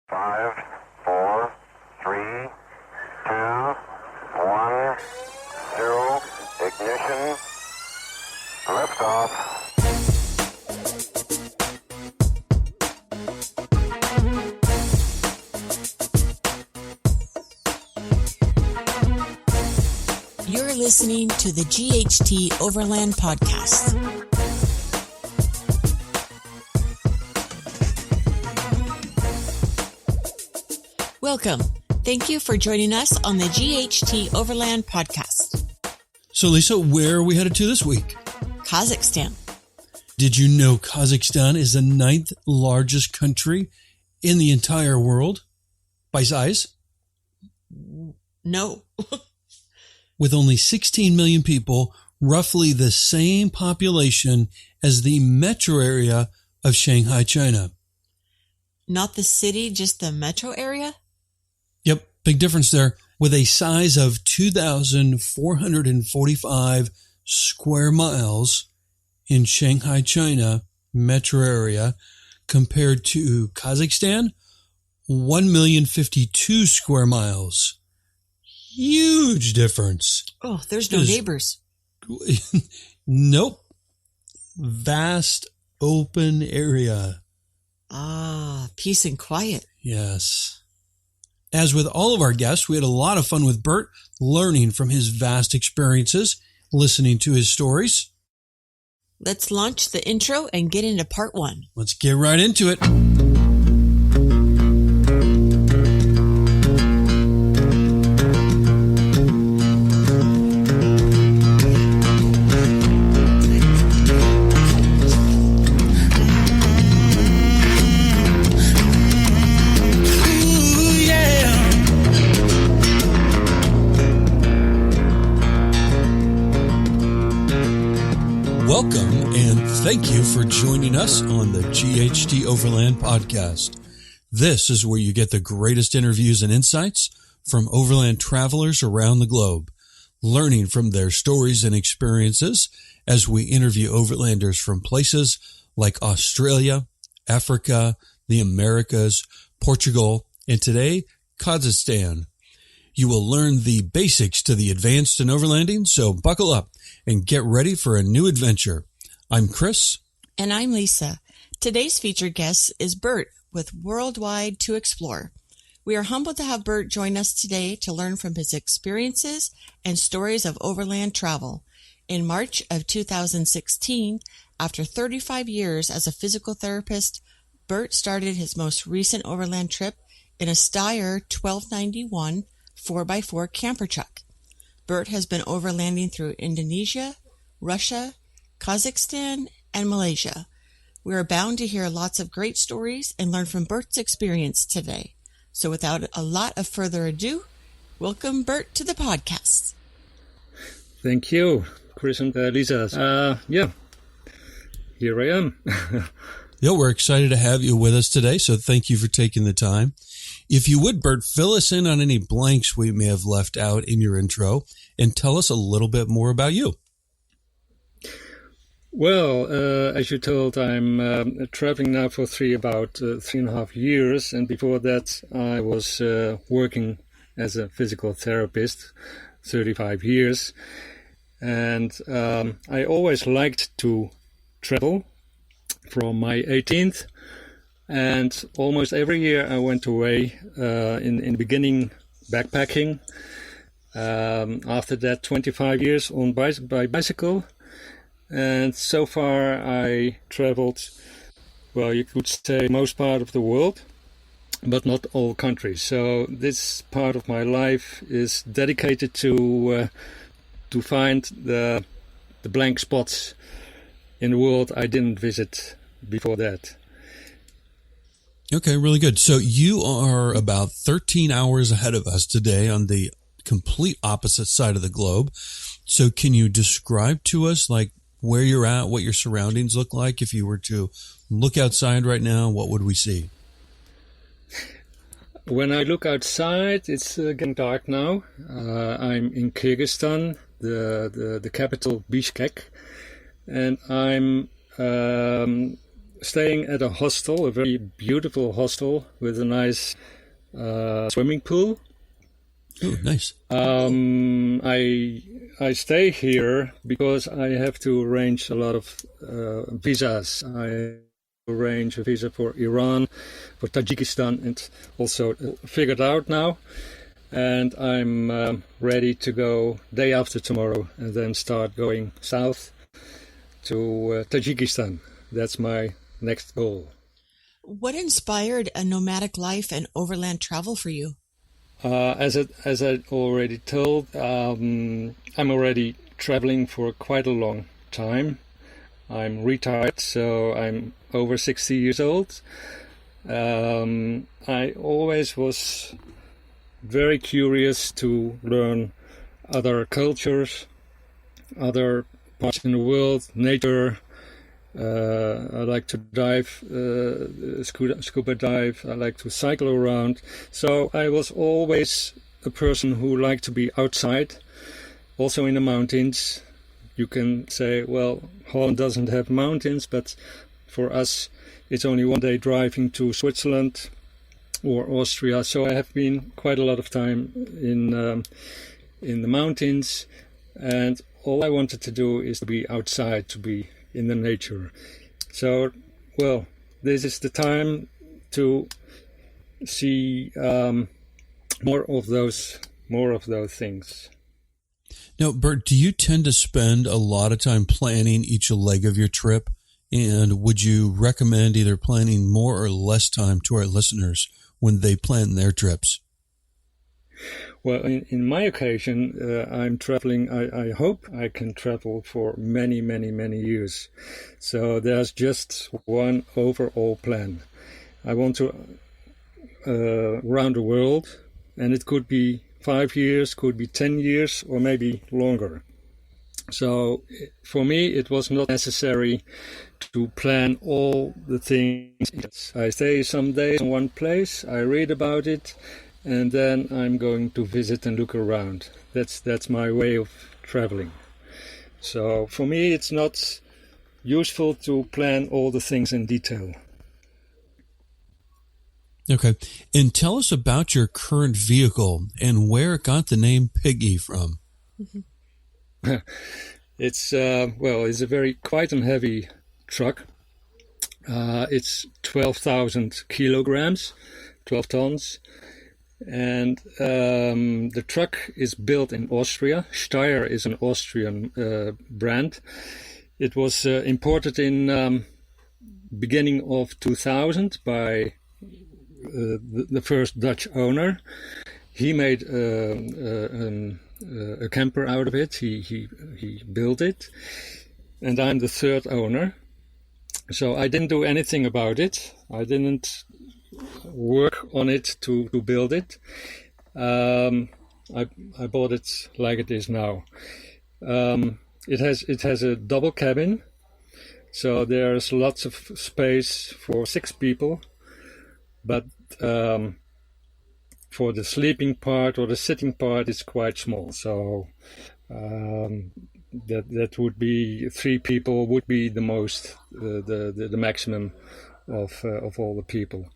5, 4, 3, 2, 1, 0, ignition, liftoff. You're listening to the GHT Overland podcast. Welcome. Thank you for joining us on the GHT Overland podcast. So, Lisa, where are we headed to this week? Kazakhstan. Did you know Kazakhstan is the 9th largest country in the entire world by size? No. With only 16 million people, roughly the same population as the metro area of Shanghai, China. Not the city, just the metro area? Yep, big difference there. With a size of 2,445 square miles in Shanghai, China metro area, compared to Kazakhstan, 1,052,000 square miles. Huge difference. Oh, there's no neighbors. Nope. Vast open area. Ah, peace and quiet. Yes. As with all of our guests, we had a lot of fun with Bert, learning from his vast experiences, listening to his stories. Let's launch the intro and get into part one. Let's get right into it. Welcome and thank you for joining us on the GHT Overland podcast. This is where you get the greatest interviews and insights from overland travelers around the globe, learning from their stories and experiences as we interview overlanders from places like Australia, Africa, the Americas, Portugal, and today, Kazakhstan. You will learn the basics to the advanced in overlanding, so buckle up and get ready for a new adventure. I'm Chris. And I'm Lisa. Today's featured guest is Bert with Worldwide to Explore. We are humbled to have Bert join us today to learn from his experiences and stories of overland travel. In March of 2016, after 35 years as a physical therapist, Bert started his most recent overland trip in a Steyr 1291 4x4 camper truck. Bert has been overlanding through Indonesia, Russia, Kazakhstan, and Malaysia. We are bound to hear lots of great stories and learn from Bert's experience today. So without a lot of further ado, welcome Bert to the podcast. Thank you, Chris and Lisa. Here I am. Yeah, we're excited to have you with us today, so thank you for taking the time. If you would, Bert, fill us in on any blanks we may have left out in your intro and tell us a little bit more about you. Well, as you told, I'm traveling now for about 3.5 years, and before that I was working as a physical therapist, 35 years, and I always liked to travel from my 18th. And almost every year I went away, in the beginning backpacking, after that 25 years on by bicycle, and so far I traveled, well, you could say most part of the world, but not all countries. So this part of my life is dedicated to find the blank spots in the world I didn't visit before that. Okay, really good. So you are about 13 hours ahead of us today on the complete opposite side of the globe. So can you describe to us like where you're at, what your surroundings look like? If you were to look outside right now, what would we see? When I look outside, it's getting dark now. I'm in Kyrgyzstan, the capital Bishkek, and I'm staying at a hostel, a very beautiful hostel with a nice swimming pool. Oh, nice. I stay here because I have to arrange a lot of visas. I arrange a visa for Iran, for Tajikistan, and also figured out now. And I'm ready to go day after tomorrow and then start going south to Tajikistan. That's my next goal. What inspired a nomadic life and overland travel for you? As I already told, I'm already traveling for quite a long time. I'm retired, so I'm over 60 years old. I always was very curious to learn other cultures, other parts in the world, nature. I like to dive, scuba dive. I like to cycle around. So I was always a person who liked to be outside, also in the mountains. You can say, well, Holland doesn't have mountains, but for us, it's only one day driving to Switzerland or Austria. So I have been quite a lot of time in the mountains, and all I wanted to do is to be outside, to be in the nature. So, well, this is the time to see more of those things. Now, Bert, do you tend to spend a lot of time planning each leg of your trip? And would you recommend either planning more or less time to our listeners when they plan their trips? Well, in my occasion, I'm traveling. I hope I can travel for many, many, many years. So there's just one overall plan. I want to around the world, and it could be 5 years, could be 10 years, or maybe longer. So for me, it was not necessary to plan all the things. I stay some days in one place, I read about it, and then I'm going to visit and look around. That's my way of traveling. So for me, it's not useful to plan all the things in detail. Okay. And tell us about your current vehicle and where it got the name Piggy from. It's a quite a heavy truck. It's 12,000 kilograms, 12 tons. And the truck is built in Austria. Steyr is an Austrian brand. It was imported in beginning of 2000 by the first Dutch owner. He made a camper out of it. He built it, and I'm the third owner. So I didn't do anything about it. I didn't work on it to build it. I bought it like it is now. It has a double cabin, so there's lots of space for 6 people. But for the sleeping part or the sitting part, it's quite small. So that would be 3 people would be the most, the maximum of all the people.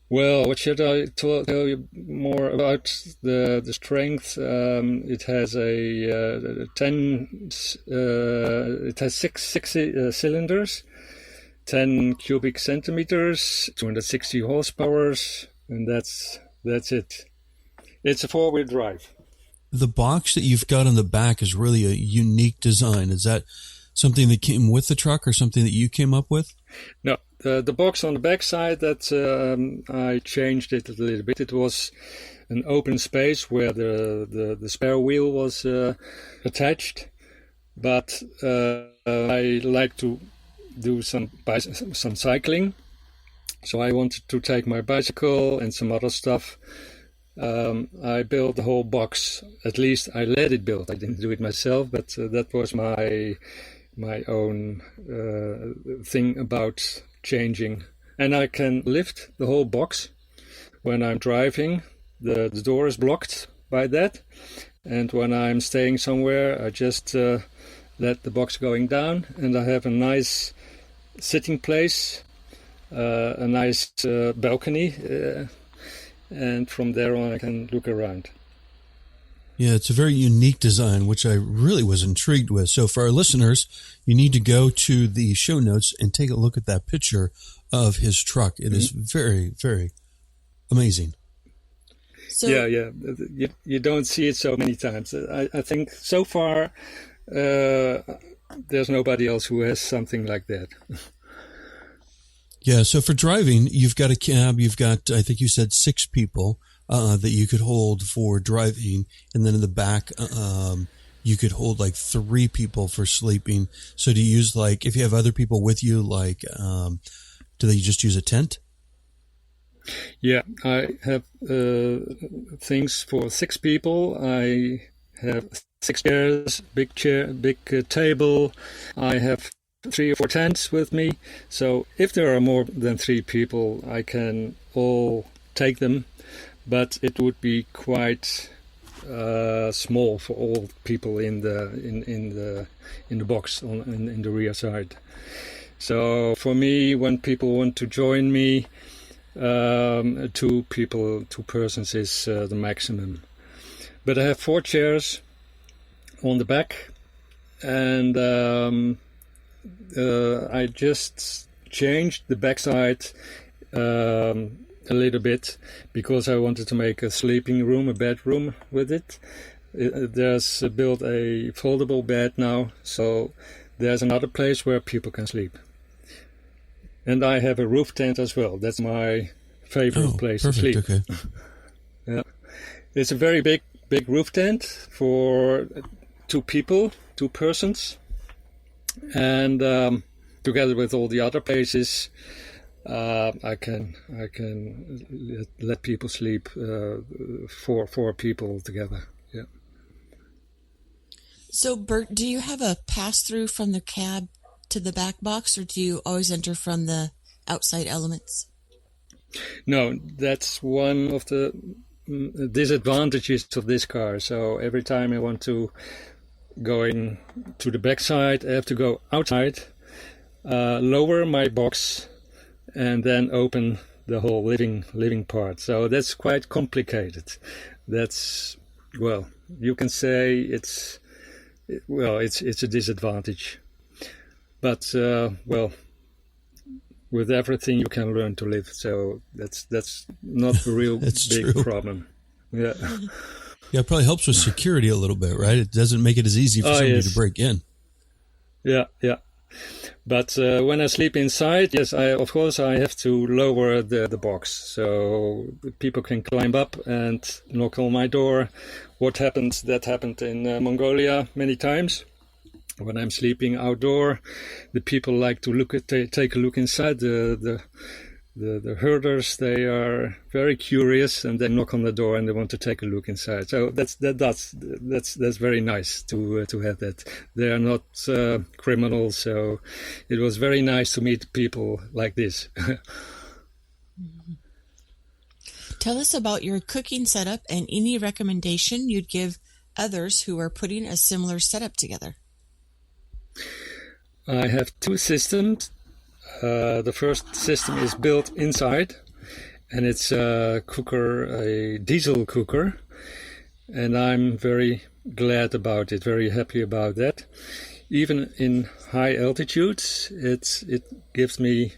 Well, what should I tell you more about the strength? It has it has 6 cylinders, 10 cubic centimeters, 260 horsepower, and that's it. It's a 4-wheel drive. The box that you've got on the back is really a unique design. Is that something that came with the truck or something that you came up with? No, the box on the back side, that I changed it a little bit. It was an open space where the spare wheel was attached, but I like to do some cycling, so I wanted to take my bicycle and some other stuff. I built the whole box. At least I let it build. I didn't do it myself, but that was my own thing about changing. And I can lift the whole box when I'm driving. The door is blocked by that, and when I'm staying somewhere, I just let the box going down, and I have a nice sitting place a nice balcony, and from there on I can look around. Yeah, it's a very unique design, which I really was intrigued with. So for our listeners, you need to go to the show notes and take a look at that picture of his truck. It is very, very amazing. So, Yeah. You don't see it so many times. I think so far there's nobody else who has something like that. Yeah, so for driving, you've got a cab, you've got, I think you said 6 people that you could hold for driving, and then in the back, you could hold like 3 people for sleeping. So do you use like, if you have other people with you, like, do they just use a tent? Yeah, I have things for 6 people. I have 6 chairs, big table. I have 3 or 4 tents with me. So if there are more than 3 people, I can all take them. But it would be quite small for all people in the box in the rear side. So for me, when people want to join me, 2 persons is the maximum. But I have 4 chairs on the back, and I just changed the backside a little bit because I wanted to make a sleeping room, a bedroom with it. There's built a foldable bed now, so there's another place where people can sleep. And I have a roof tent as well. That's my favorite place to sleep. Okay. Yeah, it's a very big roof tent for 2 people, 2 persons, and together with all the other places, I can let people sleep 4 people together. Yeah. So, Bert, do you have a pass-through from the cab to the back box, or do you always enter from the outside elements? No, that's one of the disadvantages of this car. So every time I want to go in to the backside, I have to go outside, lower my box, and then open the whole living part. So that's quite complicated. That's, well, you can say it's a disadvantage. But with everything you can learn to live. So that's not a real big true. problem. Yeah. Yeah, it probably helps with security a little bit, right? It doesn't make it as easy for somebody to break in. Yeah. But when I sleep inside, yes, of course I have to lower the box so people can climb up and knock on my door. That happened in Mongolia many times. When I'm sleeping outdoor, the people like to take a look inside. The herders, they are very curious, and they knock on the door and they want to take a look inside. So that's very nice to have that. They are not criminals, so it was very nice to meet people like this. Tell us about your cooking setup and any recommendation you'd give others who are putting a similar setup together. I have 2 systems. The first system is built inside, and it's a diesel cooker, and I'm very glad about it, very happy about that. Even in high altitudes, it gives me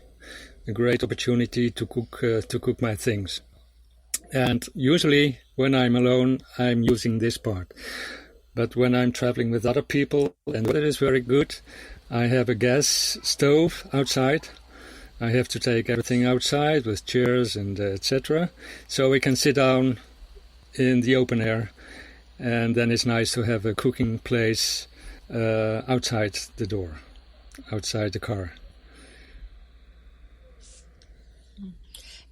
a great opportunity to cook my things. And usually when I'm alone, I'm using this part. But when I'm traveling with other people, and that is very good, I have a gas stove outside. I have to take everything outside with chairs and etc. So we can sit down in the open air, and then it's nice to have a cooking place outside the door, outside the car.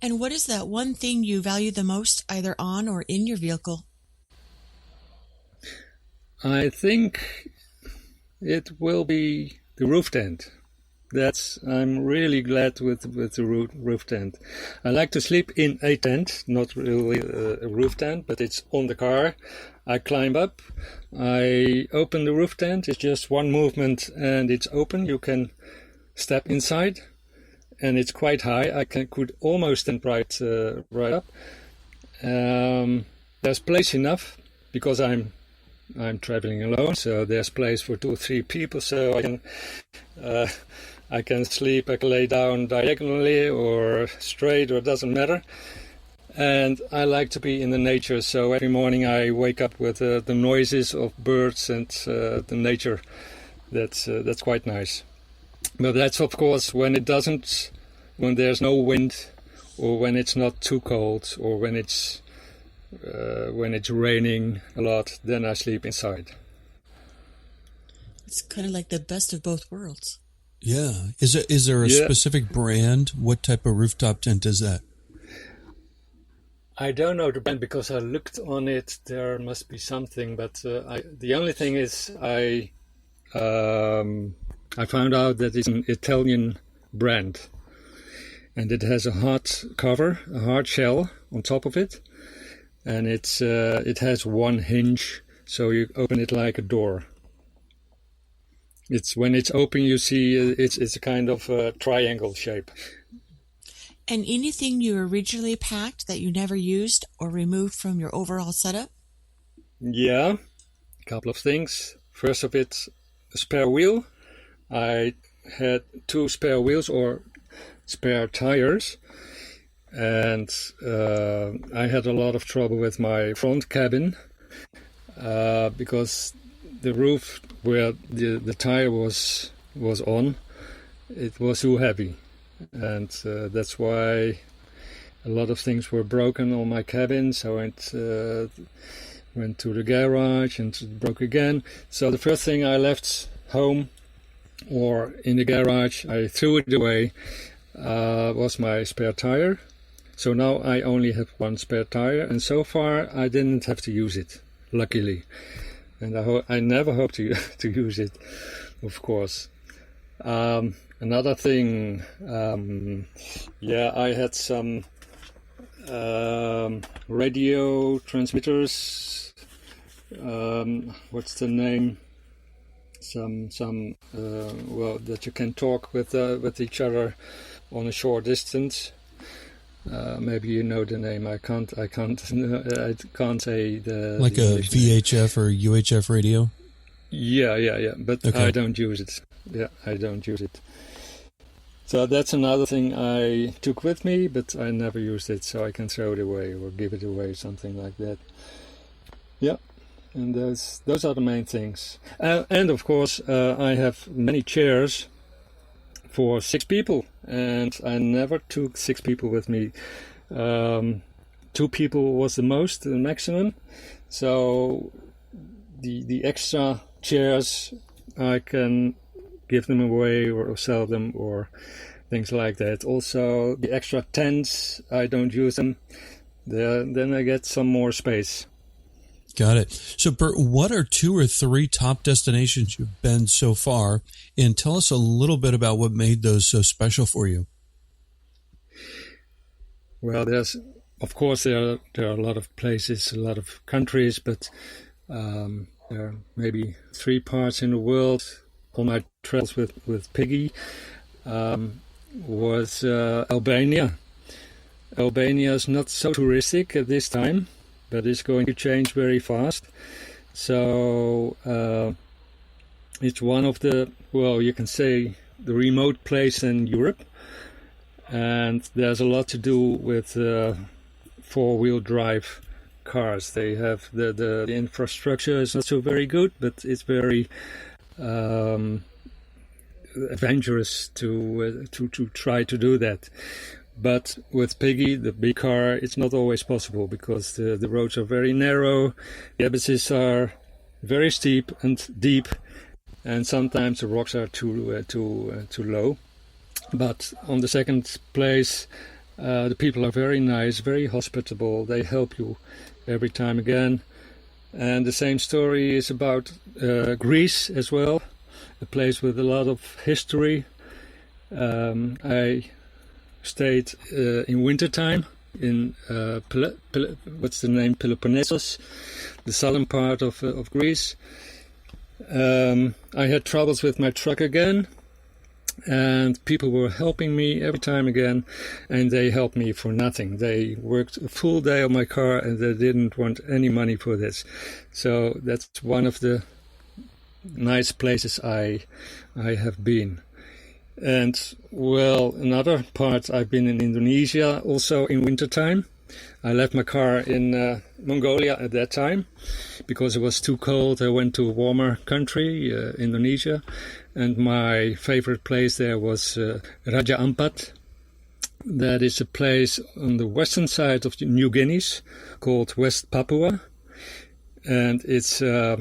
And what is that one thing you value the most, either on or in your vehicle? I think it will be the roof tent. I'm really glad with the roof tent. I like to sleep in a tent, not really a roof tent, but it's on the car. I climb up, I open the roof tent. It's just one movement and it's open. You can step inside, and it's quite high. I could almost stand right up. There's place enough because I'm traveling alone, so there's place for 2 or 3 people. So I can sleep. I can lay down diagonally or straight, or it doesn't matter. And I like to be in the nature, so every morning I wake up with the noises of birds and the nature. That's quite nice. But that's of course when there's no wind, or when it's not too cold, or when it's raining a lot. Then I sleep inside. It's kind of like the best of both worlds. Yeah. Is there a specific brand? What type of rooftop tent is that? I don't know the brand because I looked on it. There must be something, but the only thing is I found out that it's an Italian brand, and it has a hard cover, a hard shell on top of it, and it has one hinge, so you open it like a door. When it's open, you see it's a kind of triangle shape. And anything you originally packed that you never used or removed from your overall setup? Yeah, a couple of things. First of it, a spare wheel. I had 2 spare wheels or spare tires, and I had a lot of trouble with my front cabin because the roof where the tire was on, it was too heavy. And that's why a lot of things were broken on my cabin. So I went to the garage and it broke again. So the first thing I left home or in the garage, I threw it away, was my spare tire. So now I only have 1 spare tire, and so far I didn't have to use it, luckily. And I never hope to use it, of course. Another thing, I had some radio transmitters. What's the name? That you can talk with each other on a short distance. Maybe you know the name. I can't say the like the a English name. VHF or UHF radio. Yeah. But Okay. I don't use it. Yeah, I don't use it. So that's another thing I took with me, but I never used it, so I can throw it away or give it away, something like that. Yeah, and those are the main things. And of course, I have many chairs for 6 people, and I never took 6 people with me. 2 people was the maximum. So the extra chairs, I can give them away or sell them or things like that. Also, the extra tents, I don't use them. Then I get some more space. Got it. So, Bert, what are 2 or 3 top destinations you've been so far? And tell us a little bit about what made those so special for you. Well, of course, there are a lot of places, a lot of countries, but there are maybe 3 parts in the world. On my travels with Piggy was Albania. Albania is not so touristic at this time, but it's going to change very fast. So it's one of you can say the remote place in Europe, and there's a lot to do with 4-wheel drive cars. They have the infrastructure is not so very good, but it's very adventurous to try to do that. But with Piggy, the big car, it's not always possible because the roads are very narrow, the abysses are very steep and deep, and sometimes the rocks are too low. But on the second place, the people are very nice, very hospitable. They help you every time again. And the same story is about Greece as well, a place with a lot of history. I stayed in wintertime in what's the name? Peloponnesos, the southern part of Greece. I had troubles with my truck again, And people were helping me every time again, and they helped me for nothing. They worked a full day on my car, and they didn't want any money for this. So that's one of the nice places I have been. And, well, another part, I've been in Indonesia, also in wintertime. I left my car in Mongolia at that time because it was too cold. I went to a warmer country, Indonesia, and my favorite place there was Raja Ampat. That is a place on the western side of the New Guinea called West Papua, and it's a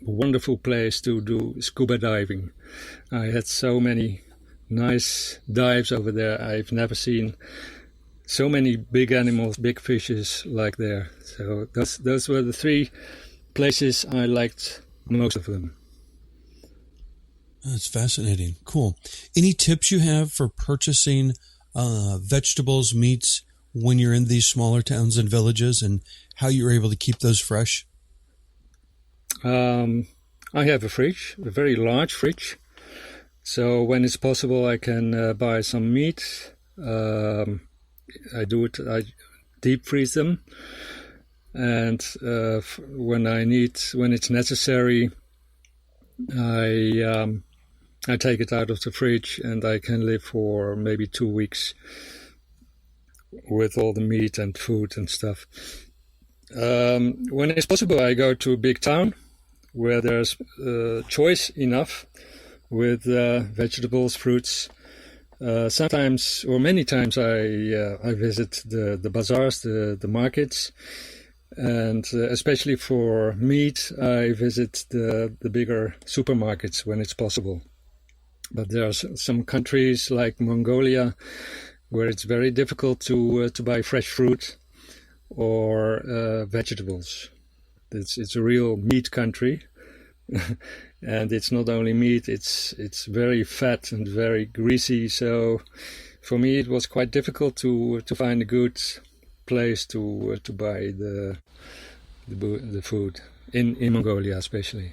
wonderful place to do scuba diving. I had so many nice dives over there. I've never seen so many big animals, big fishes like there. So those were the three places I liked most of them. That's fascinating. Cool. Any tips you have for purchasing vegetables, meats when you're in these smaller towns and villages, and how you're able to keep those fresh? I have a fridge, a very large fridge. So when it's possible, I can buy some meat. I deep freeze them. And when it's necessary, I take it out of the fridge, and I can live for maybe 2 weeks with all the meat and food and stuff. When it's possible, I go to a big town where there's choice enough with vegetables, fruits. Sometimes, or many times, I visit the bazaars, the markets. And especially for meat, I visit the bigger supermarkets when it's possible. But there are some countries like Mongolia where it's very difficult to buy fresh fruit or vegetables. It's a real meat country, and it's not only meat; it's very fat and very greasy. So for me, it was quite difficult to find a good place to buy the food in Mongolia, especially.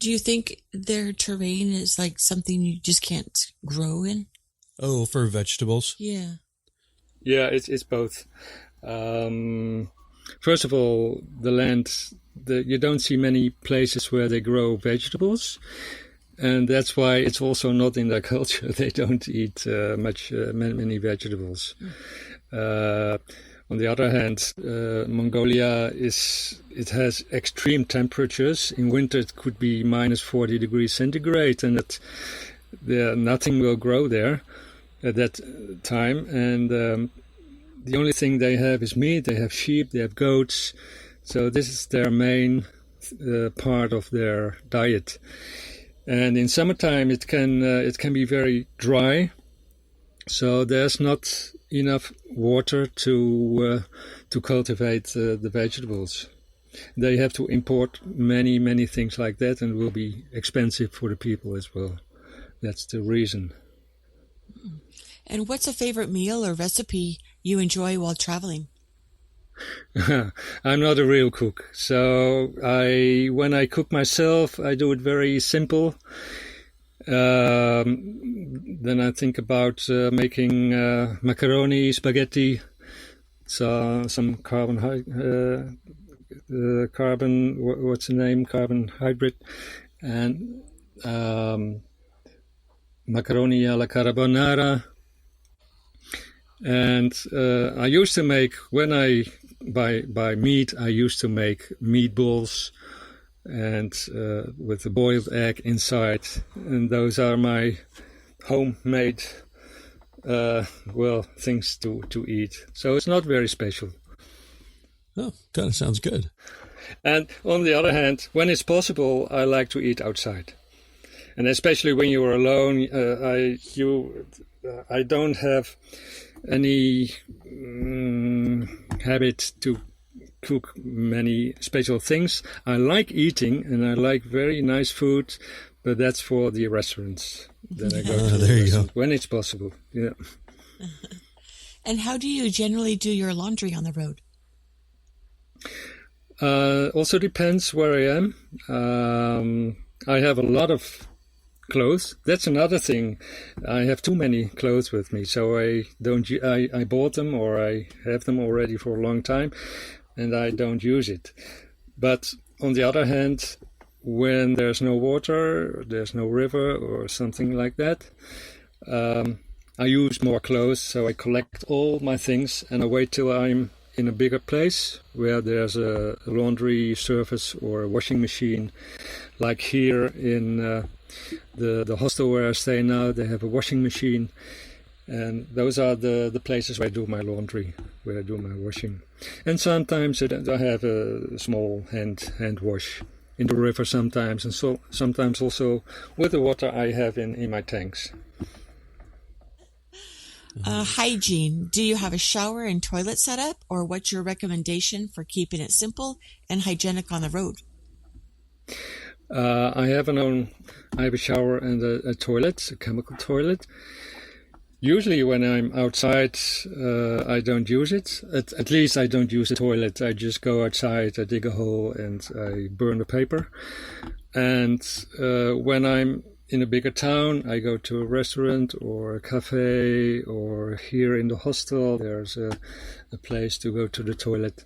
Do you think their terrain is like something you just can't grow in? Oh, for vegetables? Yeah. Yeah, it's both. First of all, the land, you don't see many places where they grow vegetables. And that's why it's also not in their culture. They don't eat many vegetables. On the other hand, Mongolia has extreme temperatures. In winter, it could be minus 40 degrees centigrade, and nothing will grow there at that time. And the only thing they have is meat. They have sheep, they have goats. So this is their main part of their diet. And in summertime, it can be very dry. So there's not enough water to cultivate the vegetables. They have to import many things like that, and will be expensive for the people as well. That's the reason. And what's a favorite meal or recipe you enjoy while traveling? I'm not a real cook, so when I cook myself, I do it very simple. Then I think about making macaroni, spaghetti, so some carbon, what's the name? Carbon hybrid, and macaroni alla carbonara. And I used to make, when I buy meat, I used to make meatballs and with a boiled egg inside, and those are my homemade things to eat. So it's not very special. Oh, kind of sounds good. And on the other hand, when it's possible, I like to eat outside, and especially when you are alone. I don't have any habit to cook many special things. I like eating, and I like very nice food, but that's for the restaurants that I go to. There you go. When it's possible, yeah. And how do you generally do your laundry on the road? Also depends where I am. I have a lot of clothes. That's another thing. I have too many clothes with me, so I bought them, or I have them already for a long time, and I don't use it. But on the other hand, when there's no water, there's no river or something like that, I use more clothes, so I collect all my things and I wait till I'm in a bigger place where there's a laundry service or a washing machine. Like here in the hostel where I stay now, they have a washing machine, and those are the places where I do my laundry, where I do my washing. And sometimes I have a small hand wash in the river sometimes, and so sometimes also with the water I have in my tanks. Hygiene. Do you have a shower and toilet set up, or what's your recommendation for keeping it simple and hygienic on the road? I have a shower and a toilet, a chemical toilet. Usually when I'm outside, I don't use it. At least I don't use the toilet. I just go outside, I dig a hole, and I burn the paper. And when I'm in a bigger town, I go to a restaurant or a cafe, or here in the hostel, there's a place to go to the toilet.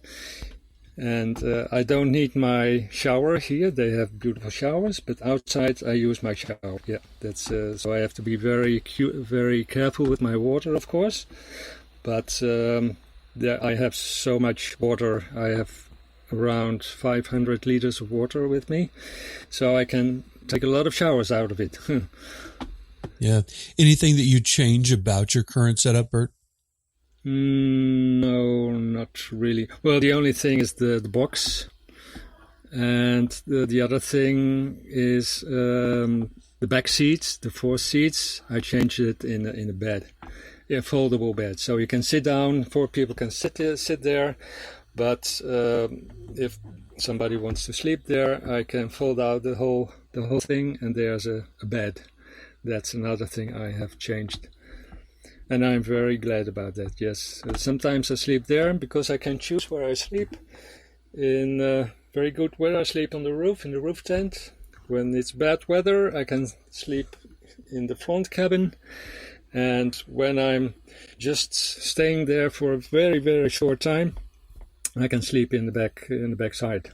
And I don't need my shower here. They have beautiful showers, but outside I use my shower. Yeah, that's so I have to be very careful with my water, of course. But there I have so much water. I have around 500 liters of water with me, so I can take a lot of showers out of it. Yeah. Anything that you change about your current setup, Bert? No, not really. Well, the only thing is the box. And the other thing is the back seats, the 4 seats. I changed it in a bed, a foldable bed. So you can sit down, 4 people can sit there. But if somebody wants to sleep there, I can fold out the whole thing, and there's a bed. That's another thing I have changed, and I'm very glad about that. Yes, sometimes I sleep there because I can choose where I sleep. In very good weather, I sleep on the roof, in the roof tent. When it's bad weather, I can sleep in the front cabin, and when I'm just staying there for a very, very short time, I can sleep in the back side.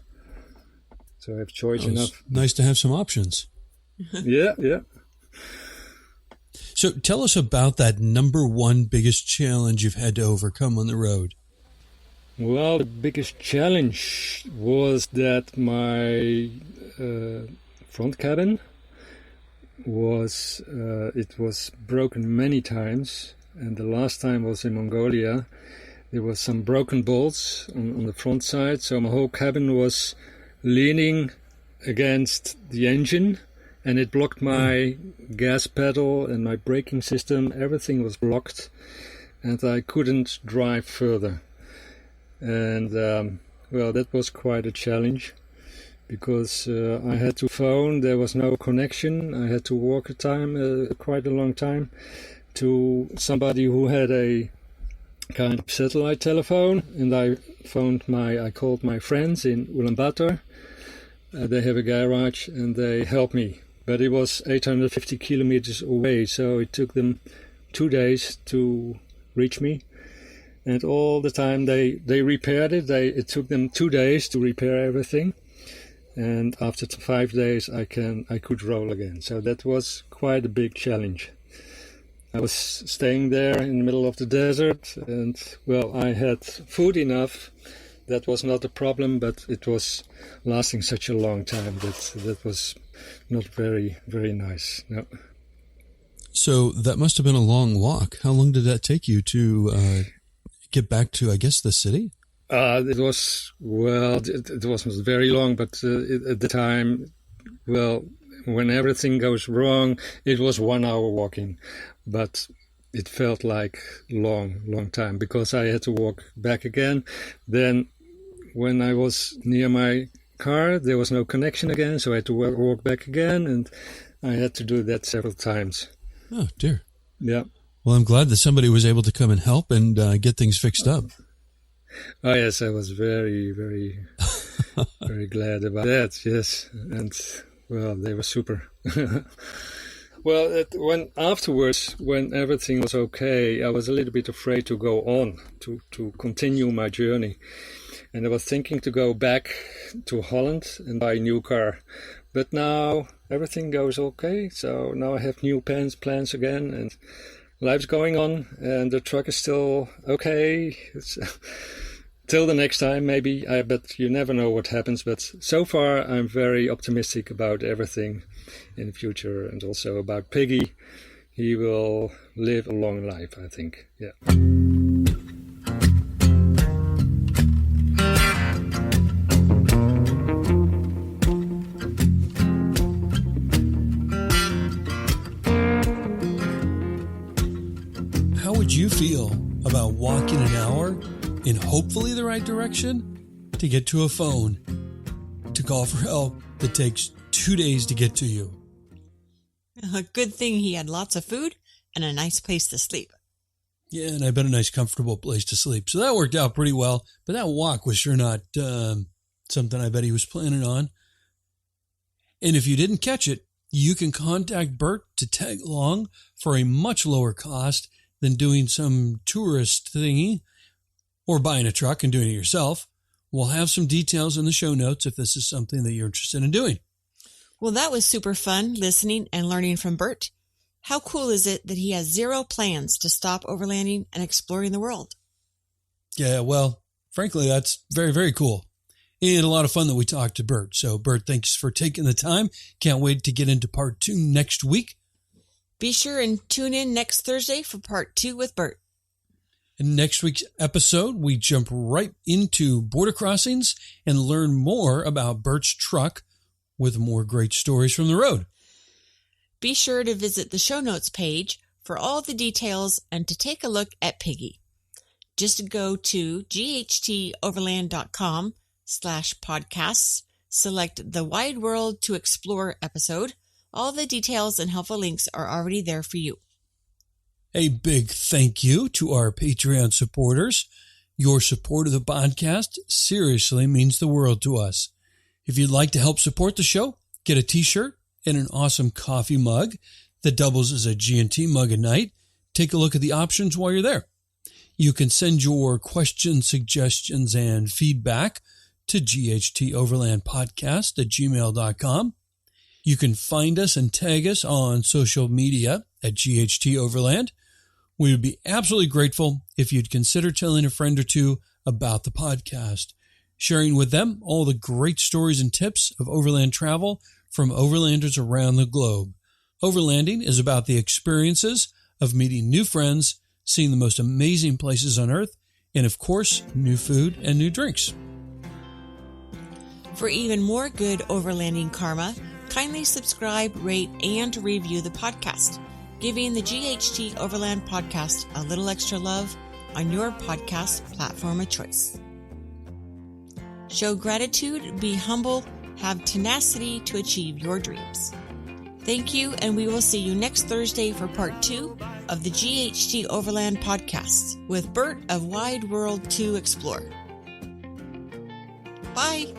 So I have choice enough. Nice to have some options. Yeah. So tell us about that number one biggest challenge you've had to overcome on the road. Well, the biggest challenge was that my front cabin was broken many times, and the last time was in Mongolia. There was some broken bolts on the front side, so my whole cabin was leaning against the engine, and it blocked my gas pedal and my braking system. Everything was blocked, and I couldn't drive further. And well, that was quite a challenge, because I had to phone. There was no connection. I had to walk quite a long time, to somebody who had a kind of satellite telephone, and I called my friends in Ulaanbaatar. They have a garage, and they helped me. But it was 850 kilometers away, so it took them 2 days to reach me. And all the time they repaired it. It took them 2 days to repair everything. And after 5 days, I could roll again. So that was quite a big challenge. I was staying there in the middle of the desert, and well, I had food enough. That was not a problem, but it was lasting such a long time that was not very, very nice. No. So that must have been a long walk. How long did that take you to get back to, I guess, the city? It wasn't very long, but at the time, well, when everything goes wrong, it was 1 hour walking, but it felt like long time, because I had to walk back again. Then when I was near my car, there was no connection again, so I had to walk back again, and I had to do that several times. Oh, dear. Yeah. Well, I'm glad that somebody was able to come and help and get things fixed up. Oh, yes, I was very, very, very glad about that, yes. And, well, they were super. Well, when afterwards, when everything was okay, I was a little bit afraid to go on, to continue my journey. And I was thinking to go back to Holland and buy a new car. But now everything goes okay, so now I have new plans again, and life's going on, and the truck is still okay. It's till the next time, maybe. But you never know what happens. But so far, I'm very optimistic about everything in the future, and also about Piggy. He will live a long life, I think. Yeah. How would you feel about walking an hour in hopefully the right direction to get to a phone to call for help that takes 2 days to get to you? A good thing he had lots of food and a nice place to sleep. Yeah, and I bet a nice comfortable place to sleep. So that worked out pretty well. But that walk was sure not something I bet he was planning on. And if you didn't catch it, you can contact Bert to tag along for a much lower cost than doing some tourist thingy or buying a truck and doing it yourself. We'll have some details in the show notes if this is something that you're interested in doing. Well, that was super fun listening and learning from Bert. How cool is it that he has zero plans to stop overlanding and exploring the world? Yeah, well, frankly, that's very, very cool. And a lot of fun that we talked to Bert. So, Bert, thanks for taking the time. Can't wait to get into part 2 next week. Be sure and tune in next Thursday for part 2 with Bert. In next week's episode, we jump right into border crossings and learn more about Bert's truck with more great stories from the road. Be sure to visit the show notes page for all the details and to take a look at Piggy. Just go to ghteoverland.com/podcasts, select the Wide World to Explore episode. All the details and helpful links are already there for you. A big thank you to our Patreon supporters. Your support of the podcast seriously means the world to us. If you'd like to help support the show, get a t-shirt and an awesome coffee mug that doubles as a G&T mug at night. Take a look at the options while you're there. You can send your questions, suggestions, and feedback to ghteoverlandpodcast@gmail.com. You can find us and tag us on social media at GHT Overland. We would be absolutely grateful if you'd consider telling a friend or two about the podcast, sharing with them all the great stories and tips of overland travel from overlanders around the globe. Overlanding is about the experiences of meeting new friends, seeing the most amazing places on earth, and of course, new food and new drinks. For even more good overlanding karma, kindly subscribe, rate, and review the podcast, giving the GHT Overland podcast a little extra love on your podcast platform of choice. Show gratitude, be humble, have tenacity to achieve your dreams. Thank you, and we will see you next Thursday for part 2 of the GHT Overland podcast with Bert of Wide World to Explore. Bye!